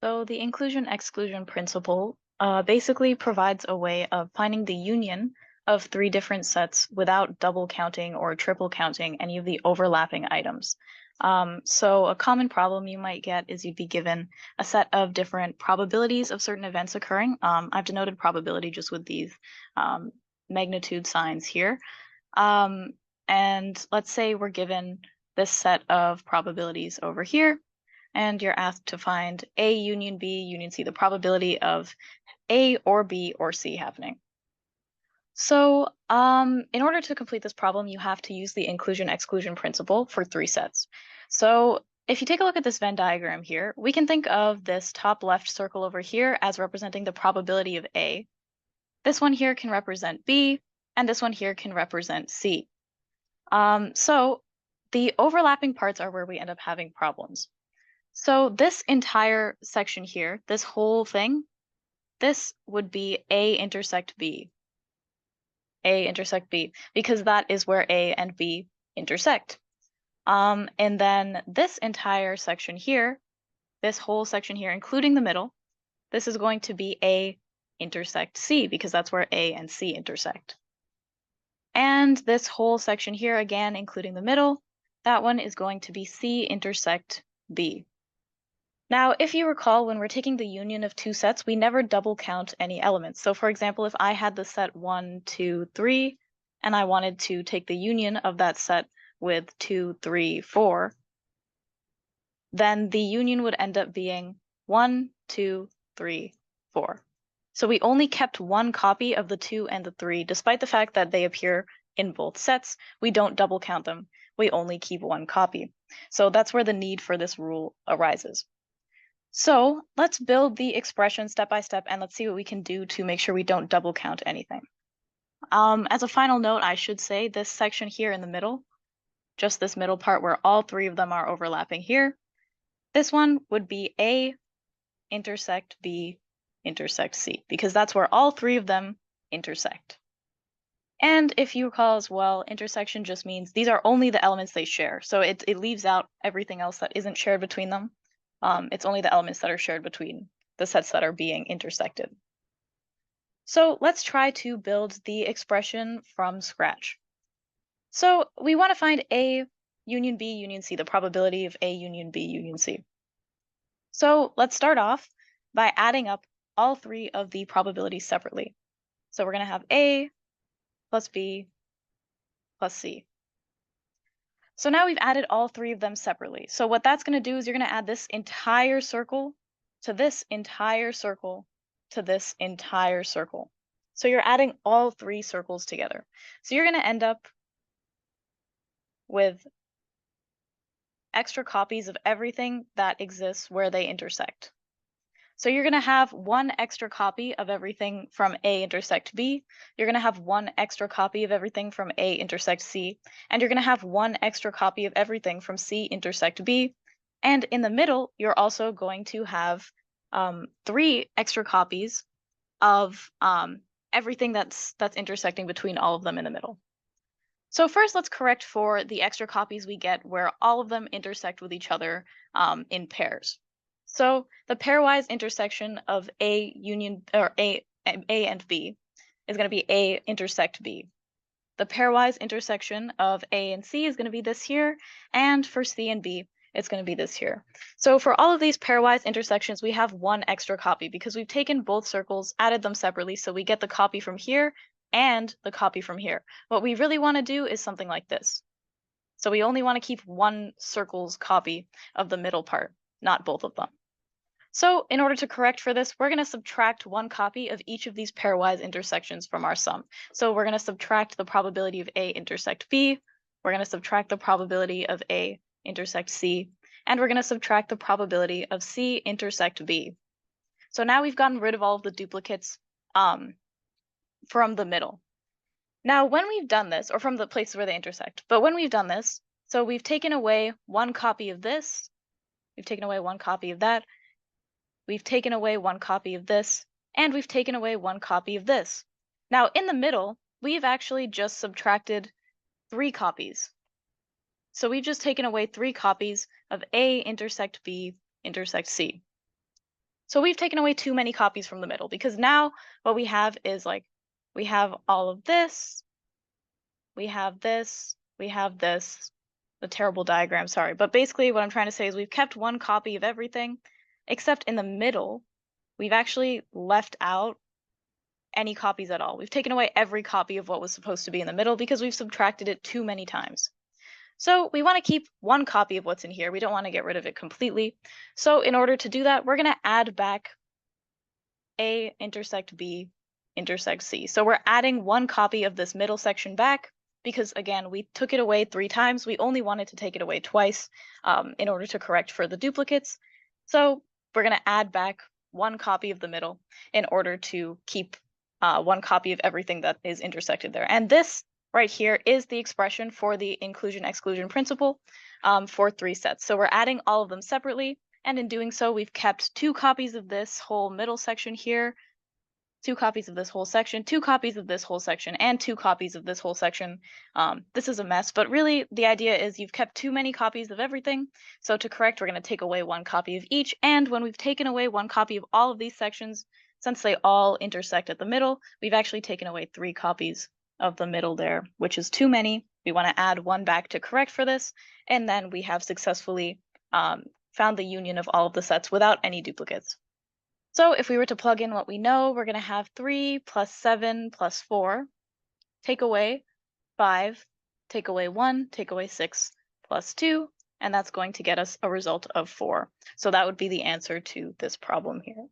So the inclusion-exclusion principle basically provides a way of finding the union of three different sets without double counting or triple counting any of the overlapping items. So a common problem you might get is you'd be given a set of different probabilities of certain events occurring. I've denoted probability just with these um, magnitude signs here. Um, and let's say we're given this set of probabilities over here and you're asked to find A union B union C, the probability of A or B or C happening. So in order to complete this problem, you have to use the inclusion-exclusion principle for three sets. So if you take a look at this Venn diagram here, we can think of this top left circle over here as representing the probability of A. This one here can represent B, and this one here can represent C. So the overlapping parts are where we end up having problems. So this entire section here, this whole thing, this would be A intersect B. A intersect B, because that is where A and B intersect. And then this entire section here, this whole section here, including the middle, this is going to be A intersect C, because that's where A and C intersect. And this whole section here, again, including the middle, that one is going to be C intersect B. Now, if you recall, when we're taking the union of two sets, we never double count any elements. So for example, if I had the set 1, 2, 3, and I wanted to take the union of that set with 2, 3, 4, then the union would end up being 1, 2, 3, 4. So we only kept one copy of the 2 and the 3, despite the fact that they appear in both sets. We don't double count them. We only keep one copy. So that's where the need for this rule arises. So let's build the expression step by step and let's see what we can do to make sure we don't double count anything. As a final note, I should say this section here in the middle, just this middle part where all three of them are overlapping here, this one would be A intersect B intersect C, because that's where all three of them intersect. And if you recall as well, intersection just means these are only the elements they share. So it leaves out everything else that isn't shared between them. It's only the elements that are shared between the sets that are being intersected. So let's try to build the expression from scratch. So we want to find A union B union C, the probability of A union B union C. So let's start off by adding up all three of the probabilities separately. So we're going to have A plus B plus C. So now we've added all three of them separately. So what that's going to do is you're going to add this entire circle to this entire circle to this entire circle. So you're adding all three circles together. So you're going to end up with extra copies of everything that exists where they intersect. So you're going to have one extra copy of everything from A intersect B. You're going to have one extra copy of everything from A intersect C. And you're going to have one extra copy of everything from C intersect B. And in the middle, you're also going to have three extra copies of everything that's intersecting between all of them in the middle. So first, let's correct for the extra copies we get where all of them intersect with each other in pairs. So the pairwise intersection of A union or A and B is going to be A intersect B. The pairwise intersection of A and C is going to be this here, and for C and B, it's going to be this here. So for all of these pairwise intersections, we have one extra copy because we've taken both circles, added them separately, so we get the copy from here and the copy from here. What we really want to do is something like this. So we only want to keep one circle's copy of the middle part, not both of them. So in order to correct for this, we're going to subtract one copy of each of these pairwise intersections from our sum. So we're going to subtract the probability of A intersect B, we're going to subtract the probability of A intersect C, and we're going to subtract the probability of C intersect B. So now we've gotten rid of all of the duplicates from the middle. Now, when we've done this, or from the places where they intersect, but when we've done this, so we've taken away one copy of this, we've taken away one copy of that, we've taken away one copy of this, and we've taken away one copy of this. Now, in the middle, we've actually just subtracted three copies. So we've just taken away three copies of A intersect B intersect C. So we've taken away too many copies from the middle because now what we have is like, we have all of this, we have this, we have this. A terrible diagram, sorry. But basically what I'm trying to say is we've kept one copy of everything, except in the middle, we've actually left out any copies at all. We've taken away every copy of what was supposed to be in the middle because we've subtracted it too many times. So we want to keep one copy of what's in here. We don't want to get rid of it completely. So in order to do that, we're going to add back A intersect B intersect C. So we're adding one copy of this middle section back because, again, we took it away 3 times. We only wanted to take it away twice in order to correct for the duplicates. So we're going to add back one copy of the middle in order to keep one copy of everything that is intersected there. And this right here is the expression for the inclusion-exclusion principle for 3 sets. So we're adding all of them separately. And in doing so, we've kept 2 copies of this whole middle section here, 2 copies of this whole section, 2 copies of this whole section, and 2 copies of this whole section. This is a mess, but really the idea is you've kept too many copies of everything. So to correct, we're going to take away 1 copy of each. And when we've taken away 1 copy of all of these sections, since they all intersect at the middle, we've actually taken away 3 copies of the middle there, which is too many. We want to add 1 back to correct for this. And then we have successfully found the union of all of the sets without any duplicates. So if we were to plug in what we know, we're going to have 3 plus 7 plus 4, take away 5, take away 1, take away 6 plus 2, and that's going to get us a result of 4. So that would be the answer to this problem here.